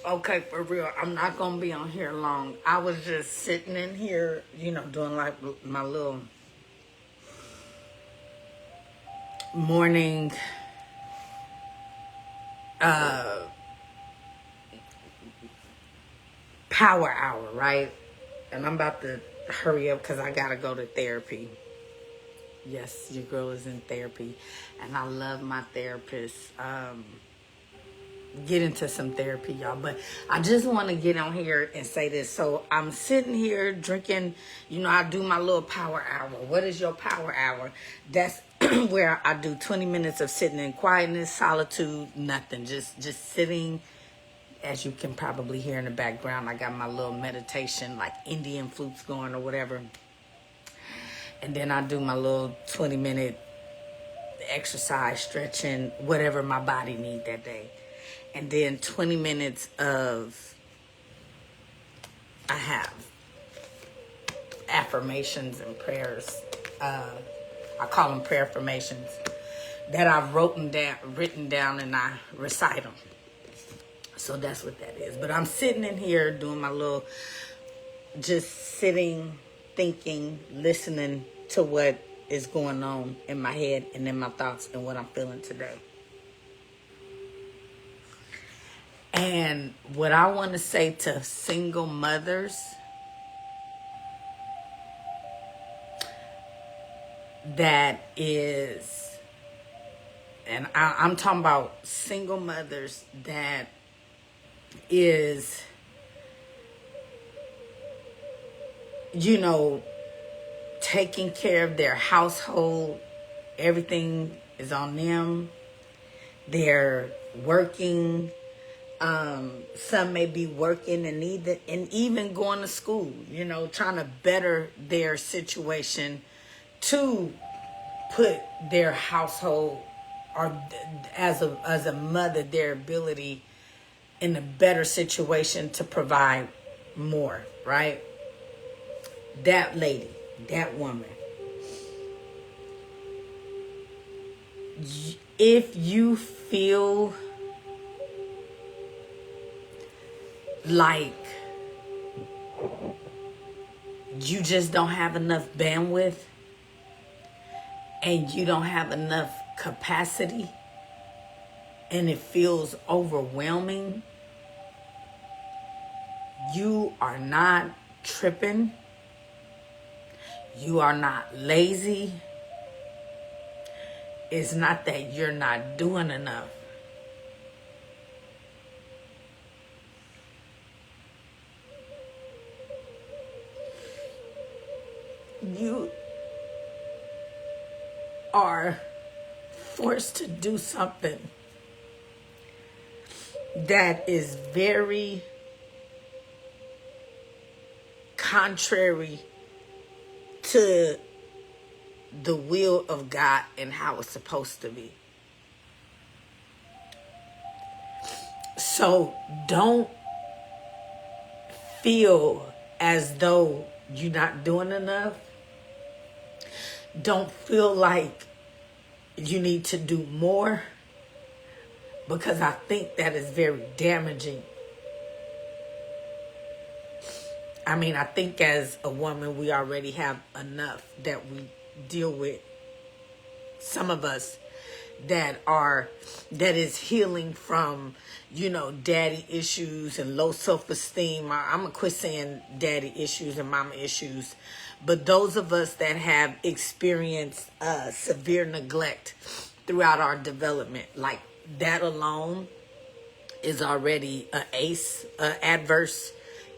Okay, for real, I'm not gonna be on here long. I was just sitting in here, doing like my little morning power hour, right? And I'm about to hurry up because I gotta go to therapy. Yes, your girl is in therapy, and I love my therapist. Get into some therapy, y'all. But I just want to get on here and say this. So I'm sitting here drinking, I do my little power hour. What is your power hour? That's where I do 20 minutes of sitting in quietness, solitude, nothing. Just sitting. As you can probably hear in the background, I got my little meditation, like Indian flutes going or whatever. And then I do my little 20-minute exercise, stretching, whatever my body needs that day. And then 20 minutes of, I have affirmations and prayers. I call them prayer affirmations that I've written down, and I recite them. So that's what that is. But I'm sitting in here doing my little, just sitting, thinking, listening to what is going on in my head and in my thoughts and what I'm feeling today. And what I want to say to single mothers, that is, and I'm talking about single mothers that is, taking care of their household. Everything is on them. They're working. Some may be working and even going to school, trying to better their situation to put their household, or as a mother, their ability in a better situation to provide more, right? That lady, that woman, if you feel like you just don't have enough bandwidth and you don't have enough capacity and it feels overwhelming, you are not tripping. You are not lazy. It's not that you're not doing enough. You are forced to do something that is very contrary to the will of God and how it's supposed to be. So don't feel as though you're not doing enough. Don't feel like you need to do more, because I think that is very damaging. I mean, I think as a woman, we already have enough that we deal with. Some of us that is healing from, daddy issues and low self-esteem. I'm going to quit saying daddy issues and mama issues. But those of us that have experienced severe neglect throughout our development, like that alone is already an adverse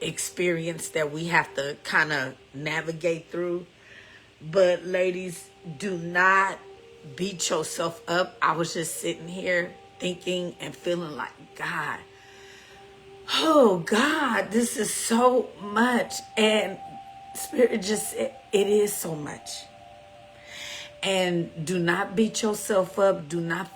experience that we have to kind of navigate through. But ladies, do not beat yourself up. I was just sitting here thinking and feeling like, God, oh God, this is so much. And Spirit just said, it is so much. And do not beat yourself up. Do not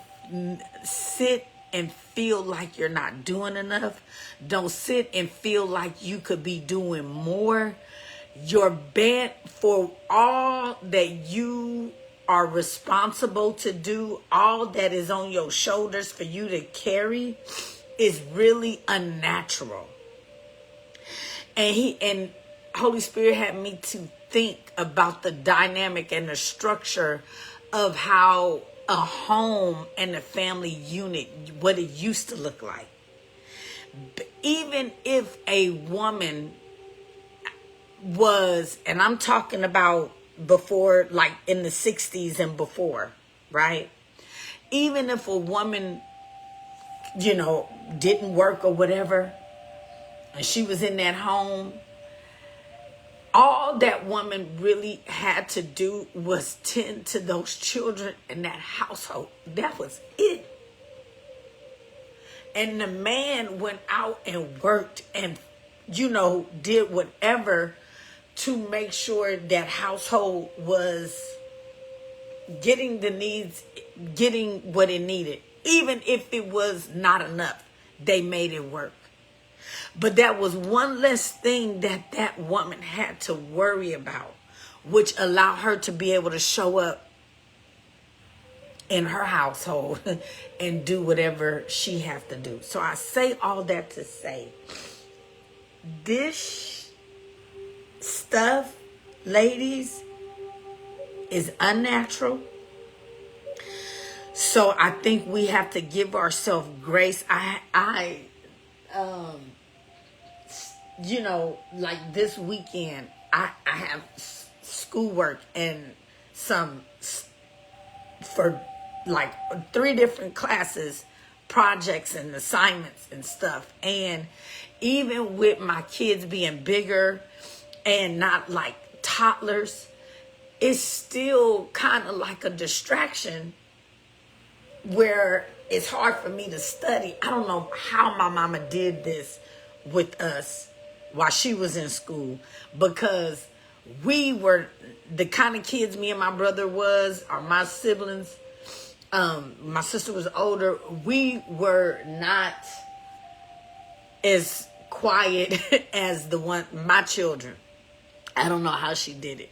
sit and feel like you're not doing enough. Don't sit and feel like you could be doing more. You're bent for all that you are responsible to do, all that is on your shoulders for you to carry. is really unnatural. And Holy Spirit had me to think about the dynamic and the structure of how a home and a family unit, what it used to look like. Even if a woman was, and I'm talking about before, like in the 60s and before, right? Even if a woman, didn't work or whatever, and she was in that home, all that woman really had to do was tend to those children in that household. That was it. And the man went out and worked and, did whatever to make sure that household was getting the needs, getting what it needed. Even if it was not enough, they made it work. But that was one less thing that woman had to worry about, which allowed her to be able to show up in her household and do whatever she has to do. So I say all that to say, this stuff, ladies, is unnatural. So I think we have to give ourselves grace. Like this weekend, I have schoolwork and for like 3 different classes, projects and assignments and stuff. And even with my kids being bigger and not like toddlers, it's still kind of like a distraction where it's hard for me to study. I don't know how my mama did this with us while she was in school, because we were the kind of kids me and my brother was, or my siblings. My sister was older. We were not as quiet as my children. I don't know how she did it.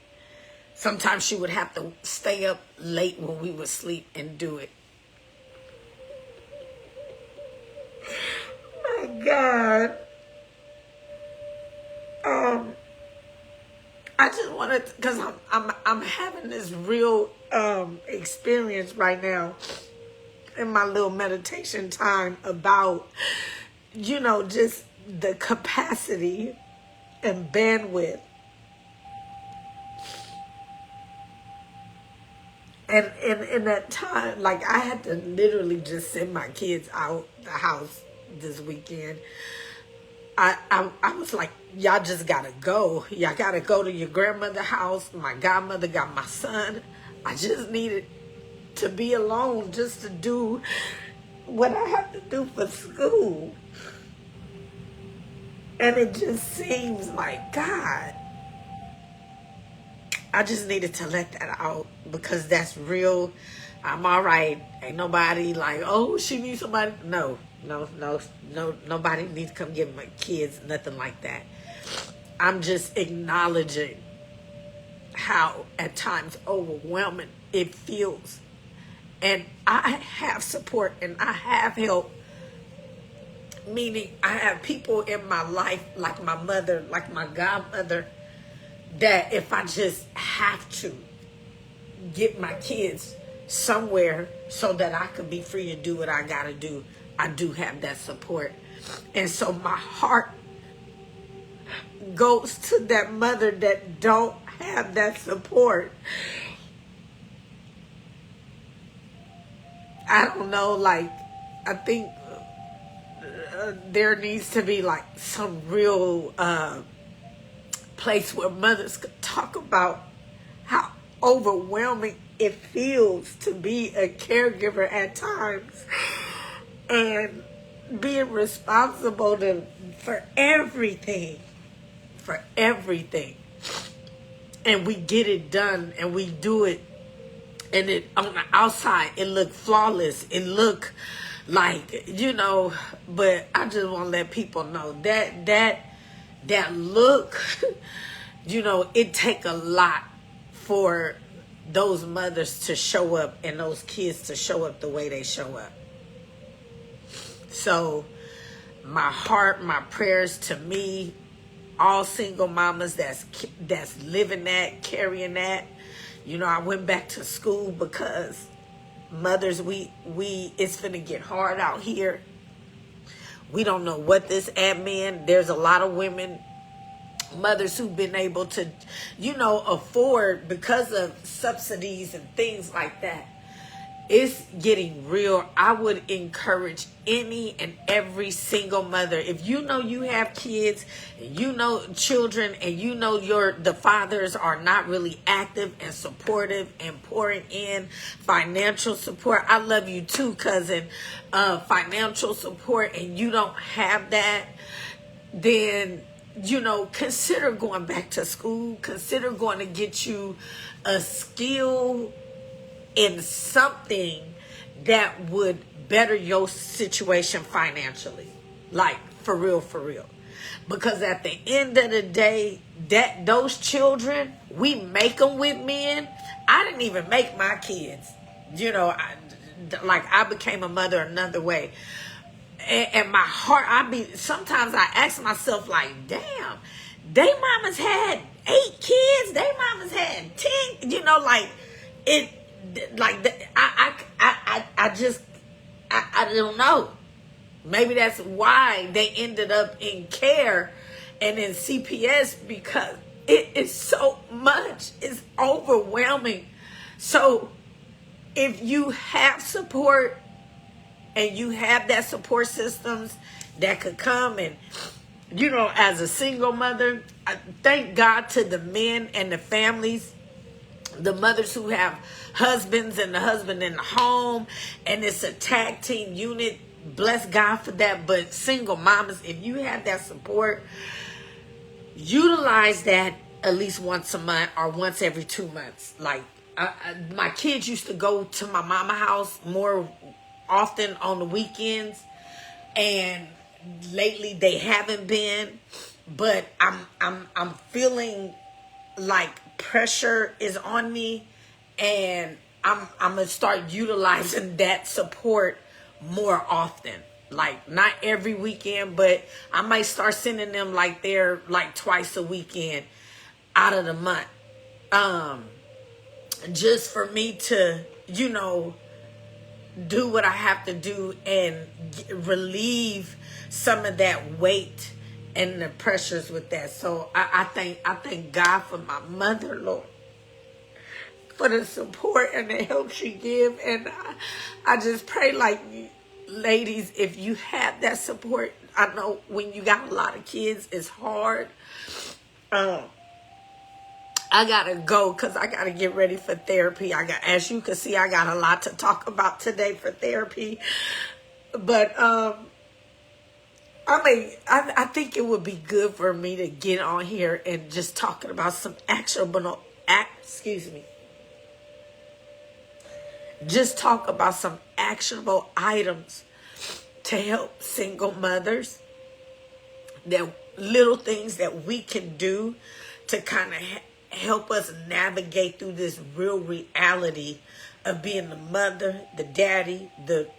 Sometimes she would have to stay up late when we would sleep and do it. My God. I just wanted, because I'm having this real experience right now in my little meditation time about, just the capacity and bandwidth. And in that time, like, I had to literally just send my kids out the house this weekend. I was like, y'all just gotta go. Y'all gotta go to your grandmother's house. My godmother got my son. I just needed to be alone just to do what I have to do for school. And it just seems like, God, I just needed to let that out, because that's real. I'm all right. Ain't nobody like, oh, she needs somebody. No, nobody needs to come get my kids, nothing like that. I'm just acknowledging how at times overwhelming it feels. And I have support and I have help. Meaning I have people in my life, like my mother, like my godmother, that if I just have to get my kids somewhere so that I could be free to do what I gotta do, I do have that support. And so my heart goes to that mother that don't have that support. I don't know, like, I think there needs to be like some real place where mothers could talk about how overwhelming it feels to be a caregiver at times, and being responsible for everything. And we get it done and we do it, and it on the outside it look flawless, it look like, but I just want to let people know that look, it take a lot for those mothers to show up and those kids to show up the way they show up. So my heart, my prayers to me, all single mamas that's living that, carrying that. You know, I went back to school because mothers, it's finna get hard out here. We don't know what this admin. There's a lot of women, mothers who've been able to, afford because of subsidies and things like that. It's getting real. I would encourage any and every single mother, if you know you have kids, you know children, and you know the fathers are not really active and supportive and pouring in financial support. I love you too, cousin. Financial support, and you don't have that, then consider going back to school. Consider going to get you a skill in something that would better your situation financially. Like, for real. Because at the end of the day, those children, we make them with men. I didn't even make my kids. I became a mother another way. And my heart, sometimes I ask myself, like, damn, they mamas had 8 kids. They mamas had 10, I don't know. Maybe that's why they ended up in care and in CPS, because it is so much. It's overwhelming. So if you have support and you have that support systems that could come, and, as a single mother, I thank God to the men and the families, the mothers who have husbands and the husband in the home, and it's a tag team unit. Bless God for that. But single mamas, if you have that support, utilize that at least once a month or once every 2 months. Like, my kids used to go to my mama house more often on the weekends, and lately they haven't been. But I'm feeling like pressure is on me, and I'm gonna start utilizing that support more often. Like, not every weekend, but I might start sending them like twice a weekend out of the month, just for me to do what I have to do and relieve some of that weight and the pressures with that. So I thank God for my mother, Lord, for the support and the help she give. And I just pray, like, ladies, if you have that support, I know when you got a lot of kids, it's hard. I gotta go because I gotta get ready for therapy. As you can see, I got a lot to talk about today for therapy. But I think it would be good for me to get on here and just talking about some just talk about some actionable items to help single mothers. That little things that we can do to kind of help us navigate through this real reality of being the mother, the daddy, the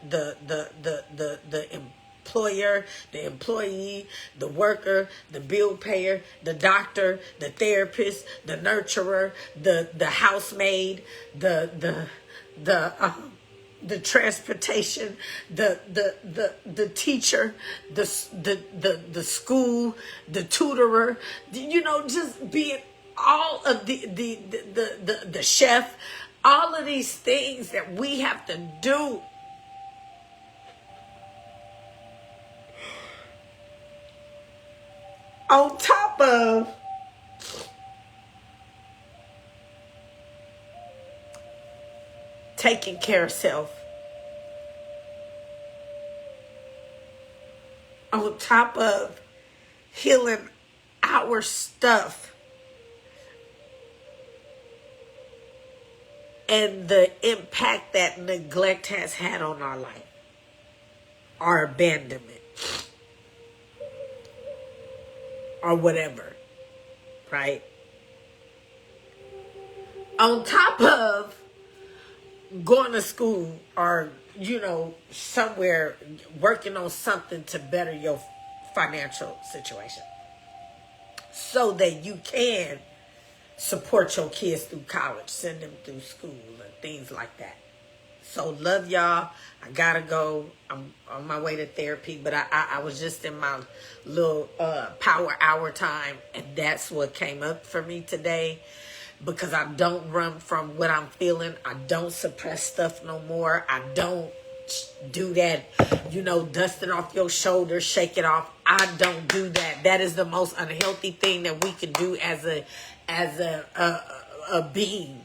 employer, the employee, the worker, the bill payer, the doctor, the therapist, the nurturer, the housemaid, the transportation, the teacher, the school, the tutorer, just being all of the chef, all of these things that we have to do. On top of taking care of self. On top of healing our stuff. And the impact that neglect has had on our life. Our abandonment. Or whatever. Right? On top of going to school or, somewhere working on something to better financial situation so that you can support your kids through college, send them through school and things like that. So love y'all. I gotta go. I'm on my way to therapy, but I was just in my little power hour time, and that's what came up for me today. Because I don't run from what I'm feeling. I don't suppress stuff no more. I don't do that, dust it off your shoulders, shake it off. I don't do that. That is the most unhealthy thing that we can do as a being.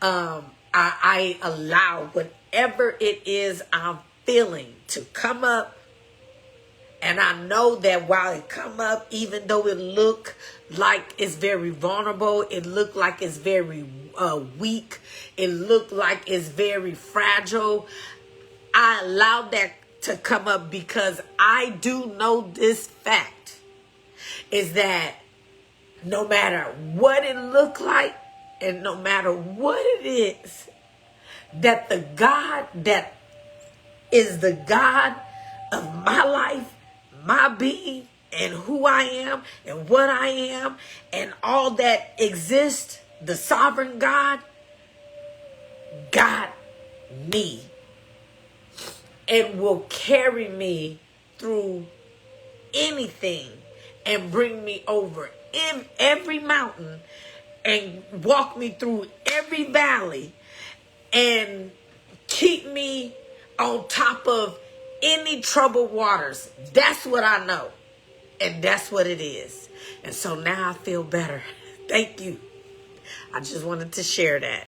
I allow whatever it is I'm feeling to come up. And I know that while it come up, even though it look like it's very vulnerable, it look like it's very weak, it look like it's very fragile, I allow that to come up because I do know this fact is that no matter what it look like and no matter what it is, that the God that is the God of my life, my being, and who I am, and what I am, and all that exists, the sovereign God, got me and will carry me through anything and bring me over in every mountain and walk me through every valley and keep me on top of any troubled waters. That's what I know. And that's what it is. And so now I feel better. Thank you. I just wanted to share that.